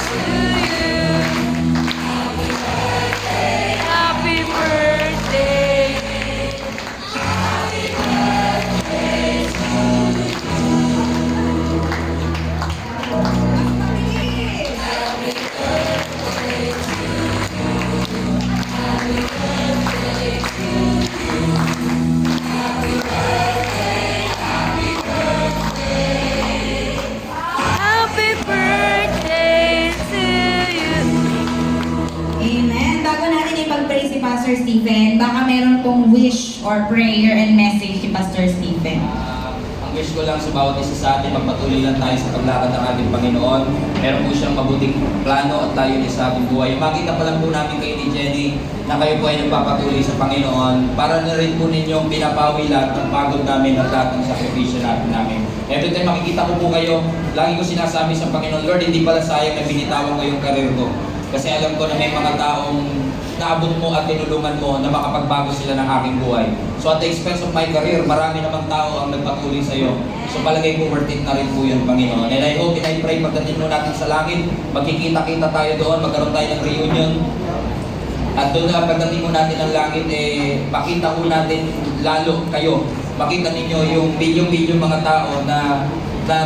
to you. Happy birthday. Happy birthday to you. Amen. Bago natin ipag-pray si Pastor Stephen, baka meron pong wish or prayer and message si Pastor Stephen. Ang wish ko lang sa bawat isa sa atin, magpatuloy lang tayo sa paglakad ng ating Panginoon. Meron po siyang mabuting plano at layunin sa ating buhay. Makita pa lang po namin kayo ni Jenny na kayo po ay nagpapatuloy sa Panginoon para na rin po ninyong pinapawi lahat ng pagod namin at lahat ng sakripisyo namin. Every time makikita ko po kayo, lagi ko sinasabi sa Panginoon, Lord, hindi pala sayang na binitawan ko yung karir ko. Kasi alam ko na may mga taong naabot mo at tinulungan mo na makapagbago sila ng aking buhay. So at the expense of my career, marami namang tao ang nagpatuloy sa iyo. So palagay ko worth it na rin po yun, Panginoon. And I hope and I pray pagdating mo natin sa langit, magkikita-kita tayo doon, magkaroon tayo ng reunion. At doon na pagdating mo natin ng langit, makita ko natin lalo kayo. Makita ninyo yung bilyong-bilyong mga tao na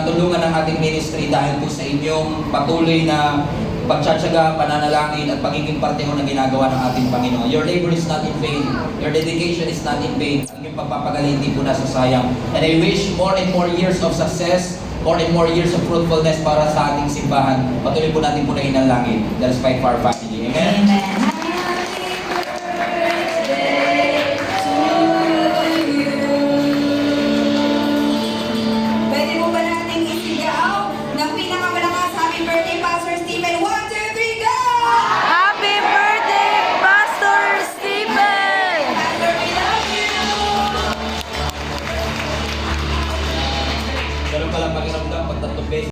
tulungan ng ating ministry dahil po sa inyong patuloy na pagtsatsaga, pananalangin at pagiging parte ho ng ginagawa ng ating Panginoon. Your labor is not in vain. Your dedication is not in vain. Ang iyong pagpapagaling hindi po nasasayang. And I wish more and more years of success, more and more years of fruitfulness para sa ating simbahan. Patuloy po natin po na inalangin. Let us fight for our